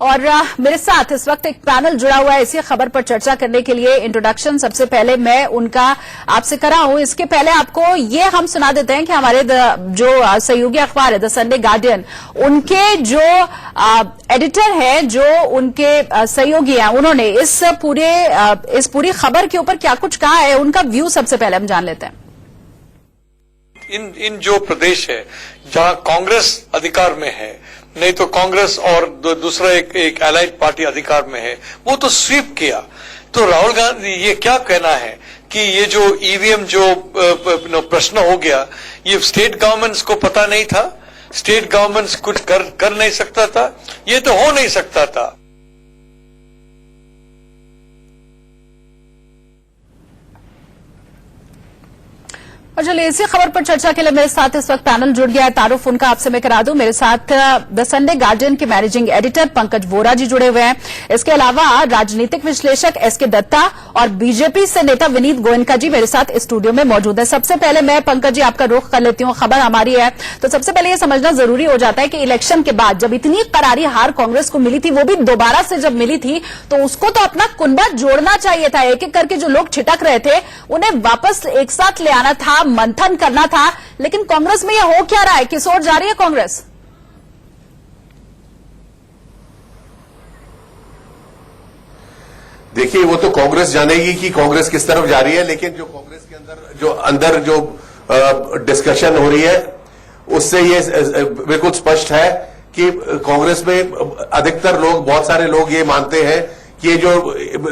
और मेरे साथ इस वक्त एक पैनल जुड़ा हुआ है इसी खबर पर चर्चा करने के लिए। इंट्रोडक्शन सबसे पहले मैं उनका आपसे करा हूं। इसके पहले आपको ये हम सुना देते हैं कि हमारे जो सहयोगी अखबार है द संडे गार्डियन, उनके जो एडिटर है, जो उनके सहयोगी हैं, उन्होंने इस पूरी खबर के ऊपर क्या कुछ कहा है, उनका व्यू सबसे पहले हम जान लेते हैं। इन जो प्रदेश है जहां कांग्रेस अधिकार में है, नहीं तो कांग्रेस और दूसरा एक एलाइड पार्टी अधिकार में है, वो तो स्वीप किया। तो राहुल गांधी ये क्या कहना है कि ये जो ईवीएम जो प्रश्न हो गया, ये स्टेट गवर्नमेंट्स को पता नहीं था, स्टेट गवर्नमेंट्स कुछ कर नहीं सकता था, ये तो हो नहीं सकता था। और चलिए इसी खबर पर चर्चा के लिए मेरे साथ इस वक्त पैनल जुड़ गया है। तारुफ उनका आपसे मैं करा दूं। मेरे साथ द संडे गार्डियन के मैनेजिंग एडिटर पंकज वोरा जी जुड़े हुए हैं। इसके अलावा राजनीतिक विश्लेषक एसके दत्ता और बीजेपी से नेता विनीत गोयनका जी मेरे साथ स्टूडियो में मौजूद है। सबसे पहले मैं पंकज जी आपका रुख कर लेती हूँ। खबर हमारी है तो सबसे पहले यह समझना जरूरी हो जाता है कि इलेक्शन के बाद जब इतनी करारी हार कांग्रेस को मिली थी, वो भी दोबारा से जब मिली थी, तो उसको तो अपना कुनबा जोड़ना चाहिए था। एक एक करके जो लोग छिटक रहे थे उन्हें वापस एक साथ ले आना था, मंथन करना था। लेकिन कांग्रेस में यह हो क्या रहा है? किस ओर जा रही है कांग्रेस? देखिए, वो तो कांग्रेस जानेगी कि कांग्रेस किस तरफ जा रही है, लेकिन जो कांग्रेस के अंदर जो डिस्कशन हो रही है उससे ये बिल्कुल स्पष्ट है कि कांग्रेस में अधिकतर लोग, बहुत सारे लोग ये मानते हैं कि ये जो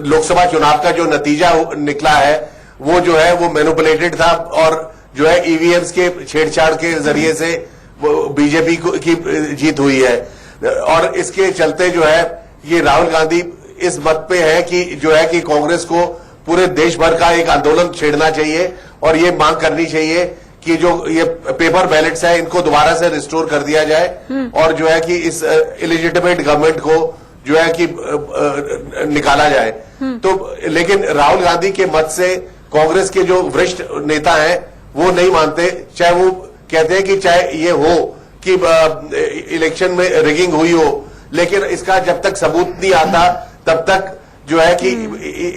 लोकसभा चुनाव का जो नतीजा निकला है वो जो है वो मैनिपुलेटेड था और जो है ईवीएम्स के छेड़छाड़ के जरिए से बीजेपी की जीत हुई है। और इसके चलते जो है ये राहुल गांधी इस मत पे है कि जो है कि कांग्रेस को पूरे देश भर का एक आंदोलन छेड़ना चाहिए और ये मांग करनी चाहिए कि जो ये पेपर बैलेट्स है इनको दोबारा से रिस्टोर कर दिया जाए और जो है कि इस इलिजिटिमेट गवर्नमेंट को जो है कि निकाला जाए। तो लेकिन राहुल गांधी के मत से कांग्रेस के जो वरिष्ठ नेता हैं वो नहीं मानते, चाहे वो कहते हैं कि चाहे ये हो कि इलेक्शन में रिगिंग हुई हो, लेकिन इसका जब तक सबूत नहीं आता तब तक जो है कि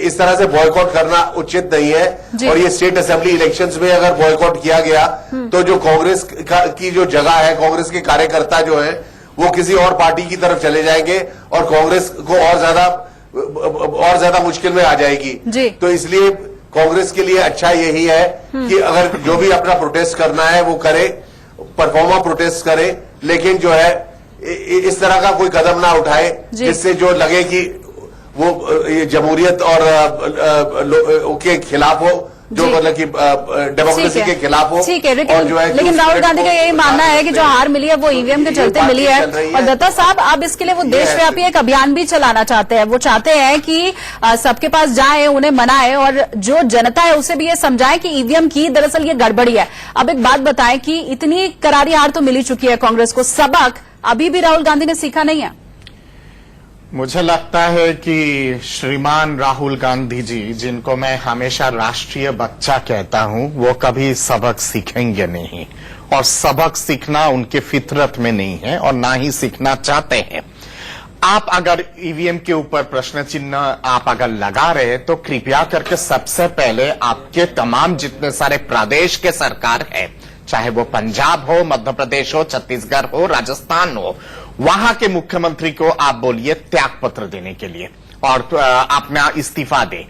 इस तरह से बॉयकॉट करना उचित नहीं है। और ये स्टेट असेंबली इलेक्शंस में अगर बॉयकॉट किया गया तो जो कांग्रेस की जो जगह है, कांग्रेस के कार्यकर्ता जो है वो किसी और पार्टी की तरफ चले जाएंगे और कांग्रेस को और ज्यादा मुश्किल में आ जाएगी। तो इसलिए कांग्रेस के लिए अच्छा यही है कि अगर जो भी अपना प्रोटेस्ट करना है वो करे, परफॉर्मा प्रोटेस्ट करे, लेकिन जो है इस तरह का कोई कदम ना उठाए जिससे जो लगे कि वो ये जमहूरियत और के खिलाफ हो, जो मतलब कि डेमोक्रेसी के खिलाफ हो। ठीक है, लेकिन राहुल गांधी का यही मानना है कि जो हार मिली है वो ईवीएम के चलते मिली है। और दत्ता साहब, अब इसके लिए वो देशव्यापी एक अभियान भी चलाना चाहते हैं। वो चाहते हैं कि सबके पास जाए, उन्हें मनाए और जो जनता है उसे भी ये समझाएं कि ईवीएम की दरअसल ये गड़बड़ी है। अब एक बात बताएं कि इतनी करारी हार तो मिली चुकी है कांग्रेस को, सबक अभी भी राहुल गांधी ने सीखा नहीं है? मुझे लगता है कि श्रीमान राहुल गांधी जी, जिनको मैं हमेशा राष्ट्रीय बच्चा कहता हूं, वो कभी सबक सीखेंगे नहीं और सबक सीखना उनके फितरत में नहीं है और ना ही सीखना चाहते हैं। आप अगर ईवीएम के ऊपर प्रश्न चिन्ह आप अगर लगा रहे तो कृपया करके सबसे पहले आपके तमाम जितने सारे प्रदेश के सरकार है, चाहे वो पंजाब हो, मध्य प्रदेश हो, छत्तीसगढ़ हो, राजस्थान हो, वहां के मुख्यमंत्री को आप बोलिए त्याग पत्र देने के लिए और अपना इस्तीफा दे।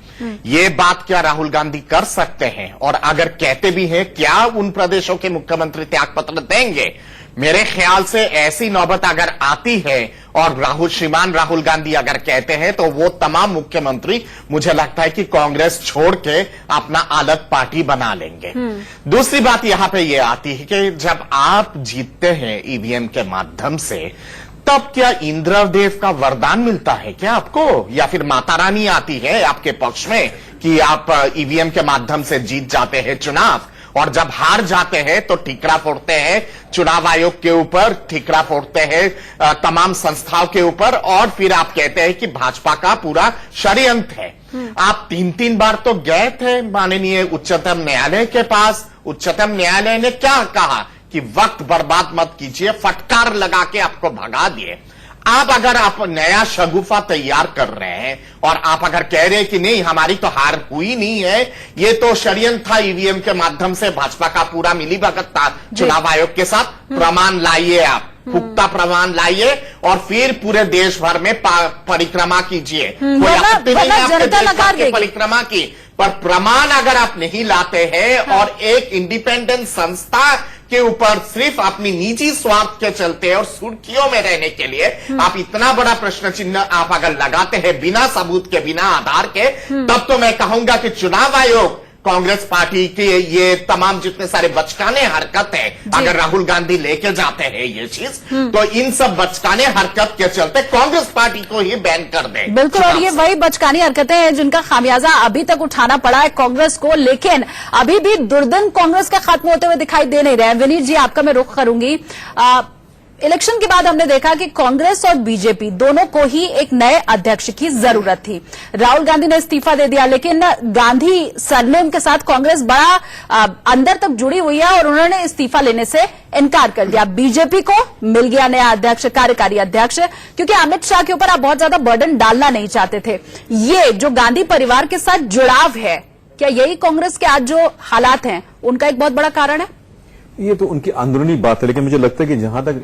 ये बात क्या राहुल गांधी कर सकते हैं? और अगर कहते भी हैं, क्या उन प्रदेशों के मुख्यमंत्री त्याग पत्र देंगे? मेरे ख्याल से ऐसी नौबत अगर आती है और श्रीमान राहुल गांधी अगर कहते हैं तो वो तमाम मुख्यमंत्री मुझे लगता है कि कांग्रेस छोड़ के अपना अलग पार्टी बना लेंगे। दूसरी बात यहां पे ये आती है कि जब आप जीतते हैं ईवीएम के माध्यम से, तब क्या इंद्रदेव का वरदान मिलता है क्या आपको, या फिर माता रानी आती है आपके पक्ष में कि आप ईवीएम के माध्यम से जीत जाते हैं चुनाव, और जब हार जाते हैं तो ठीकरा फोड़ते हैं चुनाव आयोग के ऊपर, ठीकरा फोड़ते हैं तमाम संस्थाओं के ऊपर, और फिर आप कहते हैं कि भाजपा का पूरा षड्यंत्र है। आप 3-3 बार तो गए थे माननीय उच्चतम न्यायालय के पास। उच्चतम न्यायालय ने क्या कहा कि वक्त बर्बाद मत कीजिए, फटकार लगा के आपको भगा दिए। अगर आप नया शगुफा तैयार कर रहे हैं और आप अगर कह रहे हैं कि नहीं हमारी तो हार हुई नहीं है, ये तो षड्यंत्र था ईवीएम के माध्यम से, भाजपा का पूरा मिलीभगत था चुनाव आयोग के साथ, प्रमाण लाइए, आप पुख्ता प्रमाण लाइए और फिर पूरे देश भर में परिक्रमा कीजिए। कोई आपत्ति नहीं है आपके देश भर की परिक्रमा की, पर प्रमाण अगर आप नहीं लाते हैं और एक इंडिपेंडेंट संस्था के ऊपर सिर्फ अपनी निजी स्वार्थ के चलते और सुर्खियों में रहने के लिए आप इतना बड़ा प्रश्न चिन्ह आप अगर लगाते हैं बिना सबूत के, बिना आधार के, तब तो मैं कहूंगा कि चुनाव आयोग कांग्रेस पार्टी के ये तमाम जितने सारे बचकाने हरकत है, अगर राहुल गांधी लेके जाते हैं ये चीज, तो इन सब बचकाने हरकत के चलते कांग्रेस पार्टी को ही बैन कर दे। बिल्कुल, और ये वही बचकानी हरकतें हैं जिनका खामियाजा अभी तक उठाना पड़ा है कांग्रेस को, लेकिन अभी भी दुर्दिन कांग्रेस का खत्म होते हुए दिखाई दे नहीं रहे हैं। विनीत जी, आपका मैं रुख करूंगी। इलेक्शन के बाद हमने देखा कि कांग्रेस और बीजेपी दोनों को ही एक नए अध्यक्ष की जरूरत थी। राहुल गांधी ने इस्तीफा दे दिया, लेकिन गांधी सरनेम के साथ कांग्रेस बड़ा अंदर तक जुड़ी हुई है और उन्होंने इस्तीफा लेने से इनकार कर दिया। बीजेपी को मिल गया नया अध्यक्ष, कार्यकारी अध्यक्ष, क्योंकि अमित शाह के ऊपर आप बहुत ज्यादा बर्डन डालना नहीं चाहते थे। ये जो गांधी परिवार के साथ जुड़ाव है, क्या यही कांग्रेस के आज जो हालात हैं उनका एक बहुत बड़ा कारण है? ये तो उनकी अंदरूनी बात है, लेकिन मुझे लगता है कि जहां तक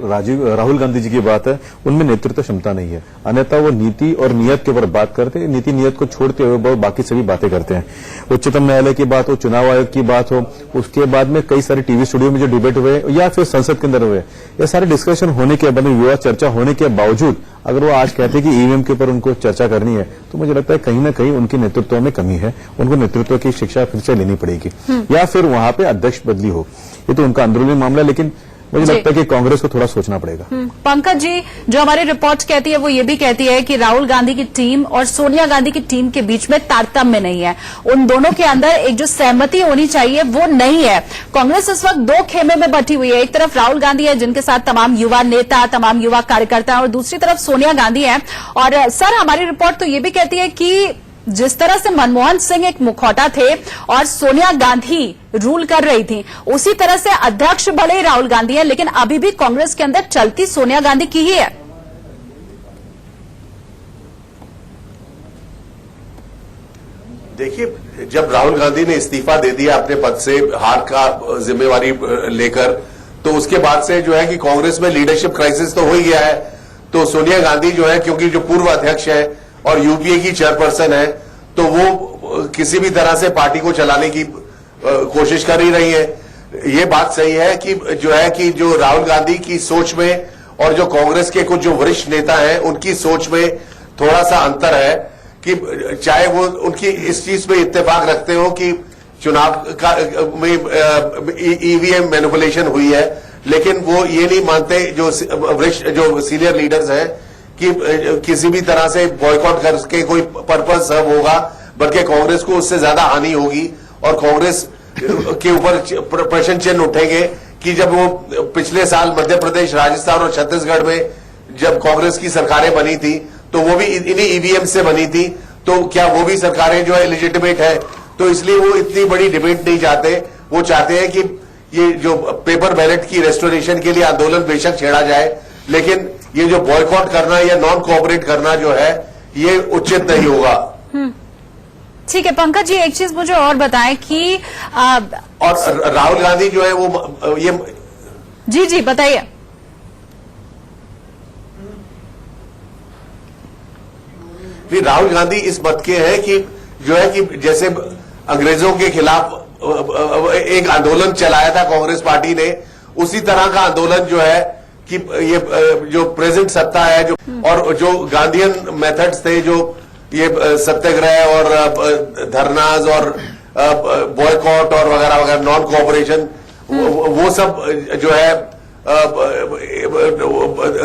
राहुल गांधी जी की बात है, उनमें नेतृत्व क्षमता नहीं है। अन्यथा वो नीति और नियत के ऊपर बात करते हैं, नीति नियत को छोड़ते हुए वो बाकी सभी बातें करते हैं। उच्चतम न्यायालय की बात हो, चुनाव आयोग की बात हो, उसके बाद में कई सारे टीवी स्टूडियो में जो डिबेट हुए या फिर संसद के अंदर हुए, ये सारे डिस्कशन होने के बाद, युवा चर्चा होने के बावजूद अगर वो आज कहते हैं कि ईवीएम के ऊपर उनको चर्चा करनी है, तो मुझे लगता है कहीं ना कहीं उनके नेतृत्व में कमी है। उनको नेतृत्व की शिक्षा फिर से लेनी पड़ेगी या फिर वहां पे अध्यक्ष बदली हो। ये तो उनका अंदरूनी मामला है, लेकिन मुझे लगता है कि कांग्रेस को थोड़ा सोचना पड़ेगा। पंकज जी, जो हमारी रिपोर्ट कहती है वो ये भी कहती है कि राहुल गांधी की टीम और सोनिया गांधी की टीम के बीच में तारतम्य नहीं है। उन दोनों के अंदर एक जो सहमति होनी चाहिए वो नहीं है। कांग्रेस इस वक्त दो खेमे में बटी हुई है। एक तरफ राहुल गांधी है जिनके साथ तमाम युवा नेता, तमाम युवा कार्यकर्ता हैं, और दूसरी तरफ सोनिया गांधी है। और सर, हमारी रिपोर्ट तो ये भी कहती है कि जिस तरह से मनमोहन सिंह एक मुखौटा थे और सोनिया गांधी रूल कर रही थी, उसी तरह से अध्यक्ष भले ही राहुल गांधी है, लेकिन अभी भी कांग्रेस के अंदर चलती सोनिया गांधी की ही है। देखिए, जब राहुल गांधी ने इस्तीफा दे दिया अपने पद से हार का जिम्मेवारी लेकर, तो उसके बाद से जो है कि कांग्रेस में लीडरशिप क्राइसिस तो हो ही गया है। तो सोनिया गांधी जो है, क्योंकि जो पूर्व अध्यक्ष है और यूपीए की चेयरपर्सन है, तो वो किसी भी तरह से पार्टी को चलाने की कोशिश कर ही रही है। ये बात सही है कि जो है कि जो राहुल गांधी की सोच में और जो कांग्रेस के कुछ जो वरिष्ठ नेता हैं उनकी सोच में थोड़ा सा अंतर है, कि चाहे वो उनकी इस चीज पे इत्तेफाक रखते हो कि चुनाव का में ईवीएम मैनिपुलेशन हुई है, लेकिन वो ये नहीं मानते, जो वरिष्ठ जो सीनियर लीडर्स हैं, कि किसी भी तरह से बॉयकॉट करके कोई पर्पस सर्व होगा, बल्कि कांग्रेस को उससे ज्यादा हानि होगी और कांग्रेस के ऊपर प्रश्न चिन्ह उठेंगे कि जब वो पिछले साल मध्य प्रदेश, राजस्थान और छत्तीसगढ़ में जब कांग्रेस की सरकारें बनी थी, तो वो भी इन्हीं ईवीएम से बनी थी, तो क्या वो भी सरकारें जो है लेजिटिमेट है? तो इसलिए वो इतनी बड़ी डिबेट नहीं चाहते। वो चाहते हैं कि ये जो पेपर बैलेट की रेस्टोरेशन के लिए आंदोलन बेशक छेड़ा जाए, लेकिन ये जो बॉयकॉट करना या नॉन कोऑपरेट करना जो है, ये उचित नहीं होगा। ठीक है पंकज जी, एक चीज मुझे और बताएं कि और राहुल गांधी जो है वो ये जी बताइए। फिर राहुल गांधी इस मत के हैं कि जो है कि जैसे अंग्रेजों के खिलाफ एक आंदोलन चलाया था कांग्रेस पार्टी ने, उसी तरह का आंदोलन जो है कि ये जो प्रेजेंट सत्ता है, जो और जो गांधीयन मेथड्स थे, जो ये सत्याग्रह और धरनाज और बॉयकॉट और वगैरह वगैरह, नॉन कोऑपरेशन, वो सब जो है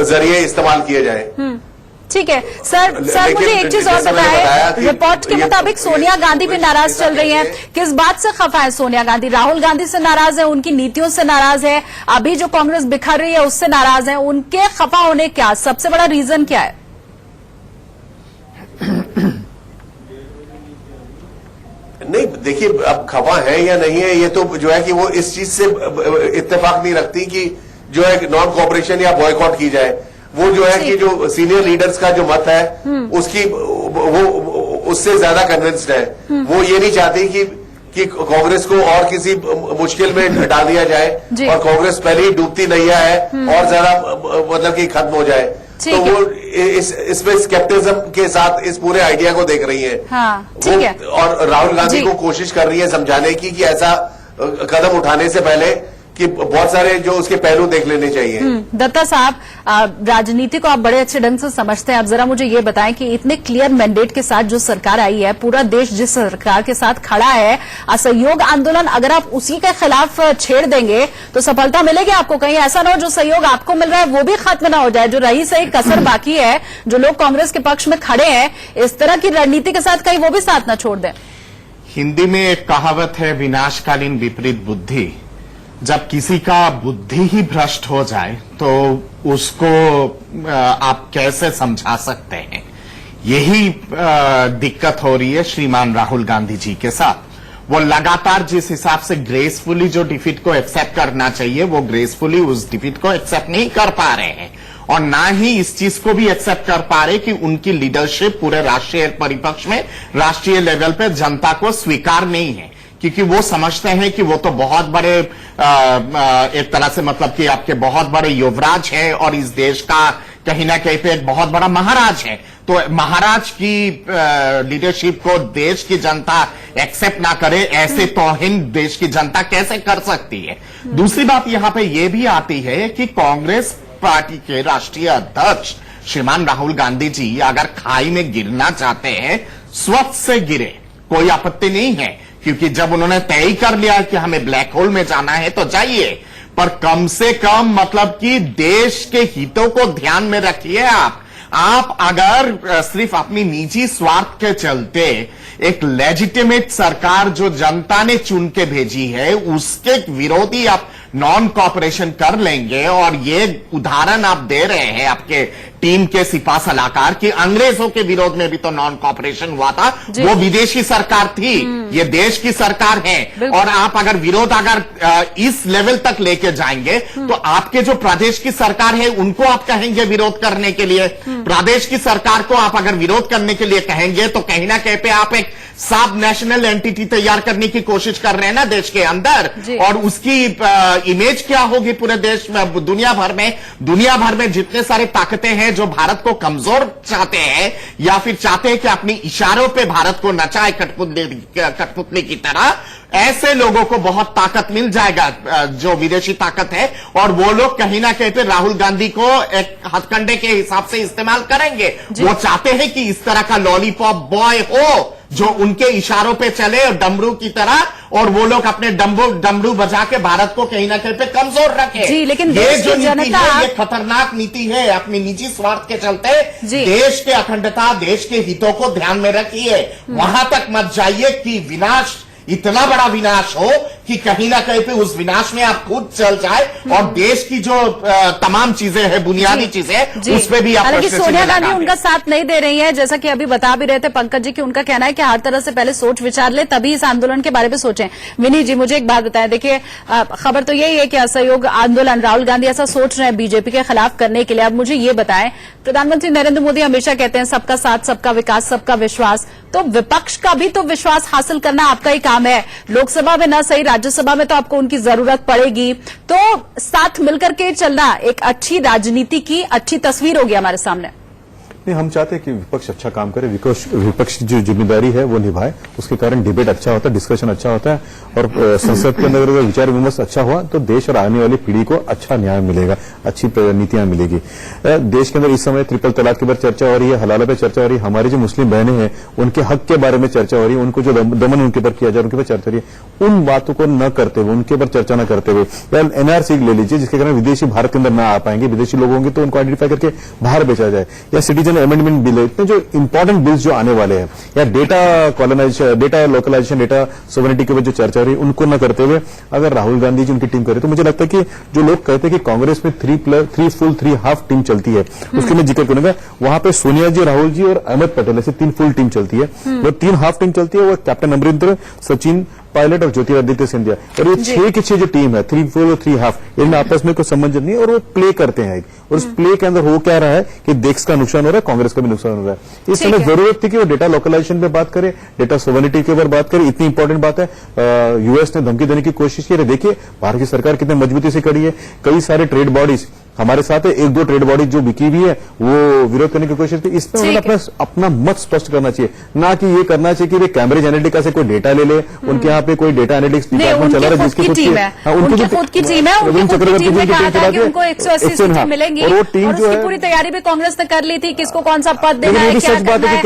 जरिए इस्तेमाल किए जाए। ठीक है सर, मुझे एक चीज और बताएं, रिपोर्ट के मुताबिक सोनिया गांधी भी नाराज चल रही हैं। किस बात से खफा है सोनिया गांधी? राहुल गांधी से नाराज है, उनकी नीतियों से नाराज है, अभी जो कांग्रेस बिखर रही है उससे नाराज है? उनके खफा होने क्या सबसे बड़ा रीजन क्या है? नहीं, देखिए, अब खफा है या नहीं है, ये तो जो है कि वो इस चीज से इत्तेफाक नहीं रखती कि जो है नॉन कोऑपरेशन या बॉयकॉट की जाए। वो जो है कि जो सीनियर लीडर्स का जो मत है उसकी वो उससे ज्यादा कन्विंस्ड है। वो ये नहीं चाहती कि कांग्रेस को और किसी मुश्किल में डाल दिया जाए और कांग्रेस पहले ही डूबती नैया है और ज्यादा मतलब कि खत्म हो जाए। तो वो इसमें स्केप्टिज्म के साथ इस पूरे आइडिया को देख रही है। हाँ, ठीक है। और राहुल गांधी को कोशिश कर रही है समझाने की कि ऐसा कदम उठाने से पहले कि बहुत सारे जो उसके पहलू देख लेने चाहिए। दत्ता साहब, राजनीति को आप बड़े अच्छे ढंग से समझते हैं। अब जरा मुझे ये बताएं कि इतने क्लियर मैंडेट के साथ जो सरकार आई है, पूरा देश जिस सरकार के साथ खड़ा है, असहयोग आंदोलन अगर आप उसी के खिलाफ छेड़ देंगे तो सफलता मिलेगी आपको? कहीं ऐसा ना हो जो सहयोग आपको मिल रहा है वो भी खत्म ना हो जाए, जो रही सही कसर बाकी है, जो लोग कांग्रेस के पक्ष में खड़े हैं, इस तरह की रणनीति के साथ कहीं वो भी साथ ना छोड़ दें। हिंदी में एक कहावत है, विनाशकालीन विपरीत बुद्धि। जब किसी का बुद्धि ही भ्रष्ट हो जाए तो उसको आप कैसे समझा सकते हैं? यही दिक्कत हो रही है श्रीमान राहुल गांधी जी के साथ। वो लगातार जिस हिसाब से ग्रेसफुली जो डिफीट को एक्सेप्ट करना चाहिए वो ग्रेसफुली उस डिफीट को एक्सेप्ट नहीं कर पा रहे हैं, और ना ही इस चीज को भी एक्सेप्ट कर पा रहे कि उनकी लीडरशिप पूरे राष्ट्रीय परिपक्ष में, राष्ट्रीय लेवल पे जनता को स्वीकार नहीं है, क्योंकि वो समझते हैं कि वो तो बहुत बड़े एक तरह से मतलब कि आपके बहुत बड़े युवराज हैं और इस देश का कहीं ना कहीं पे एक बहुत बड़ा महाराज है। तो महाराज की लीडरशिप को देश की जनता एक्सेप्ट ना करे, ऐसे तौहीन देश की जनता कैसे कर सकती है? दूसरी बात यहां पे ये भी आती है कि कांग्रेस पार्टी के राष्ट्रीय अध्यक्ष श्रीमान राहुल गांधी जी अगर खाई में गिरना चाहते हैं, स्वच्छ से गिरे, कोई आपत्ति नहीं है, क्योंकि जब उन्होंने तय कर लिया कि हमें ब्लैक होल में जाना है तो जाइए, पर कम से कम मतलब कि देश के हितों को ध्यान में रखिए। आप अगर सिर्फ अपनी निजी स्वार्थ के चलते एक लेजिटिमेट सरकार जो जनता ने चुन के भेजी है उसके विरोधी आप नॉन कॉपरेशन कर लेंगे, और ये उदाहरण आप दे रहे हैं आपके टीम के सिपा सलाहकार कि अंग्रेजों के विरोध में भी तो नॉन कॉपरेशन हुआ था, वो विदेशी सरकार थी, ये देश की सरकार है। और आप अगर विरोध अगर इस लेवल तक लेके जाएंगे तो आपके जो प्रदेश की सरकार है उनको आप कहेंगे विरोध करने के लिए, प्रदेश की सरकार को आप अगर विरोध करने के लिए कहेंगे तो कहीं ना कहीं पे आप एक सब नेशनल एंटिटी तैयार करने की कोशिश कर रहे हैं ना देश के अंदर, और उसकी इमेज क्या होगी पूरे देश में, दुनिया भर में जितने सारे ताकतें हैं जो भारत को कमजोर चाहते हैं या फिर चाहते हैं कि अपनी इशारों पे भारत को नचाए कठपुतली की तरह, ऐसे लोगों को बहुत ताकत मिल जाएगा जो विदेशी ताकत है, और वो लोग कहीं ना कहीं पे राहुल गांधी को एक हथकंडे के हिसाब से इस्तेमाल करेंगे। वो चाहते हैं कि इस तरह का लॉलीपॉप बॉय हो जो उनके इशारों पे चले और डमरू की तरह, और वो लोग अपने डमरू बजा के भारत को कहीं ना कहीं पे कमजोर रखें। जी, लेकिन ये जो नीति है ये खतरनाक नीति है। अपनी निजी स्वार्थ के चलते देश के अखंडता, देश के हितों को ध्यान में रखिए, वहां तक मत जाइए कि विनाश, इतना बड़ा विनाश हो कि कहीं ना कहीं पे उस विनाश में आप खुद चल जाए और देश की जो तमाम चीजें हैं, बुनियादी चीजें, उस पे भी आप हालांकि सोनिया गांधी उनका साथ नहीं दे रही है, जैसा कि अभी बता भी रहे थे पंकज जी कि उनका कहना है कि हर तरह से पहले सोच विचार ले तभी इस आंदोलन के बारे में सोचें। विनी जी, मुझे एक बात बताएं, देखिए खबर तो यही है कि असहयोग आंदोलन राहुल गांधी ऐसा सोच रहे हैं बीजेपी के खिलाफ करने के लिए। अब मुझे ये बताएं, प्रधानमंत्री नरेंद्र मोदी हमेशा कहते हैं सबका साथ, सबका विकास, सबका विश्वास, तो विपक्ष का भी तो विश्वास हासिल करना आपका ही काम है। लोकसभा में ना सही, राज्यसभा में तो आपको उनकी जरूरत पड़ेगी, तो साथ मिलकर के चलना एक अच्छी राजनीति की अच्छी तस्वीर होगी हमारे सामने। नहीं, हम चाहते हैं कि विपक्ष अच्छा काम करे, विपक्ष की जो जिम्मेदारी है वो निभाए, उसके कारण डिबेट अच्छा होता है, डिस्कशन अच्छा होता है, और संसद के अंदर अगर विचार विमर्श अच्छा हुआ तो देश और आने वाली पीढ़ी को अच्छा न्याय मिलेगा, अच्छी नीतियां मिलेगी। देश के अंदर इस समय ट्रिपल तलाक के बारे चर्चा हो रही है, हलाला पे चर्चा हो रही है, हमारी जो मुस्लिम बहनें हैं उनके हक के बारे में चर्चा हो रही है, उनको जो दमन उनके ऊपर किया जा रहा है उनके ऊपर चर्चा हो रही है। उन बातों को न करते हुए, उनके ऊपर चर्चा न करते हुए, या एनआरसी ले लीजिए जिसके कारण विदेशी भारत के अंदर न आ पाएंगे, विदेशी लोग होंगे तो उनको आइडेंटिफाई करके बाहर बेचा जाए, या सिटीजन अमेंडमेंट बिल, इतने जो इंपॉर्टेंट बिल्स जो आने वाले हैं, या data colonisation, data localisation, data sovereignty के ऊपर जो चर्चा हो रही है, उनको न करते हुए अगर राहुल गांधी जी उनकी टीम करे तो मुझे लगता है कि जो लोग कहते हैं कि कांग्रेस में 3 फुल 3 हाफ टीम चलती है, उसके मैं जिक्र करूंगा। वहां पे सोनिया जी, राहुल जी और अहमद पटेल ऐसे 3 फुल टीम चलती है। वो 3 हाफ टीम चलती है, वो कैप्टन अमरिंदर, सचिन पायलट और ज्योतिरादित्य सिंधिया, और ये 6 की 6 जो टीम है, 3-4 और 3.5, इनमें आपस में कोई संबंध नहीं है और वो प्ले करते हैं। और उस प्ले के अंदर हो क्या रहा है कि देश का नुकसान हो रहा है, कांग्रेस का भी नुकसान हो रहा है। इस समय जरूरत थी कि वो डेटा लोकलाइजेशन पे बात करे, डेटा सोवरेनिटी के ऊपर बात करे। इतनी इंपॉर्टेंट बात है, यूएस ने धमकी देने की कोशिश की। देखिए भारत की सरकार कितने मजबूती से खड़ी है। कई सारे ट्रेड बॉडीज हमारे साथ है, 1-2 ट्रेड बॉडीज जो बिकी हुई है वो विरोध करने की कोशिश की। इसमें उन्हें अपना मत स्पष्ट करना चाहिए, ना कि ये करना चाहिए कि वे कैम्ब्रिज एनालिटिका से कोई डेटा ले ले। उनके यहाँ पे कोई डेटा एनालिटिक्स डिपार्टमेंट चला रहा है जिसकी टीम है, उनकी खुद की टीम है। उनको 180 सीटें मिलेंगी और उसकी पूरी तैयारी भी कांग्रेस ने कर ली थी, किसको कौन सा पद देना है, क्या करना है।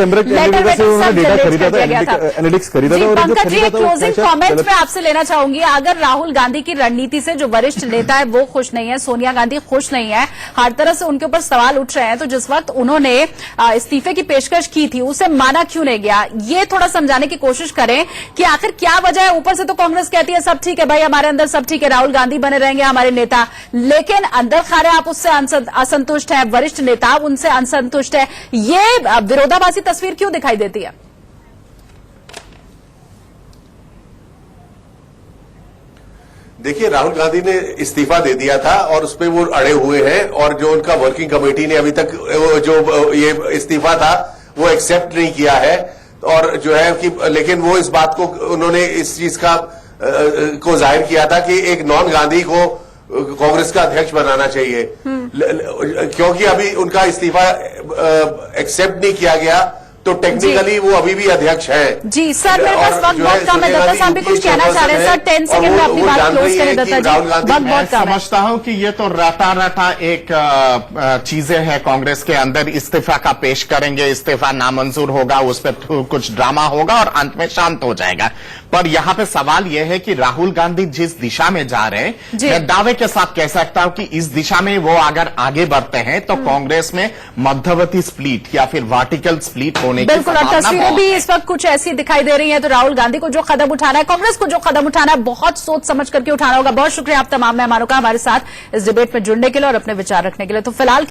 डेटा खरीदा था, एनालिटिक्स खरीदा था। पंकज जी, क्लोजिंग कमेंट्स में आपसे लेना चाहूंगी, अगर राहुल गांधी की रणनीति से जो वरिष्ठ नेता है वो खुश नहीं है, सोनिया गांधी खुश नहीं है, हर तरह से उनके ऊपर सवाल उठ रहे हैं, तो जिस वक्त उन्होंने इस्तीफे की पेशकश की थी उसे माना क्यों नहीं गया, ये थोड़ा समझाने की कोशिश करें कि आखिर क्या वजह है। ऊपर से तो कांग्रेस कहती है सब ठीक है भाई, हमारे अंदर सब ठीक है, राहुल गांधी बने रहेंगे हमारे नेता, लेकिन अंदर खारे आप उससे असंतुष्ट है, वरिष्ठ नेता उनसे असंतुष्ट है। ये विरोधाभासी तस्वीर क्यों दिखाई देती है? देखिए, राहुल गांधी ने इस्तीफा दे दिया था और उस पर वो अड़े हुए हैं, और जो उनका वर्किंग कमेटी ने अभी तक जो ये इस्तीफा था वो एक्सेप्ट नहीं किया है। और जो है कि लेकिन वो इस बात को उन्होंने इस चीज का को जाहिर किया था कि एक नॉन गांधी को कांग्रेस का अध्यक्ष बनाना चाहिए, क्योंकि अभी उनका इस्तीफा एक्सेप्ट नहीं किया गया तो टेक्निकली वो अभी भी अध्यक्ष हैं। जी सर, मेरे पास वक्त बहुत कम है। दत्ता साहब भी कुछ कहना चाह रहे हैं सर, 10 सेकंड में अपनी बात क्लोज करें दत्ता जी, वक्त बहुत कम है। समझता हूं कि ये तो रटा एक चीजें हैं कांग्रेस के अंदर। इस्तीफा का पेश करेंगे, इस्तीफा नामंजूर होगा, उस पर कुछ ड्रामा होगा और अंत में शांत हो जाएगा। पर यहाँ पे सवाल यह है कि राहुल गांधी जिस दिशा में जा रहे हैं, मैं दावे के साथ कह सकता हूं कि इस दिशा में वो अगर आगे बढ़ते हैं तो कांग्रेस में मध्यवर्ती स्प्लिट या फिर वर्टिकल स्प्लिट होने की बिल्कुल, और तस्वीरें भी इस वक्त कुछ ऐसी दिखाई दे रही हैं। तो राहुल गांधी को जो कदम उठाना है, कांग्रेस को जो कदम उठाना है, बहुत सोच समझ करके उठाना होगा। बहुत शुक्रिया आप तमाम मेहमानों का हमारे साथ इस डिबेट में जुड़ने के लिए और अपने विचार रखने के लिए। तो फिलहाल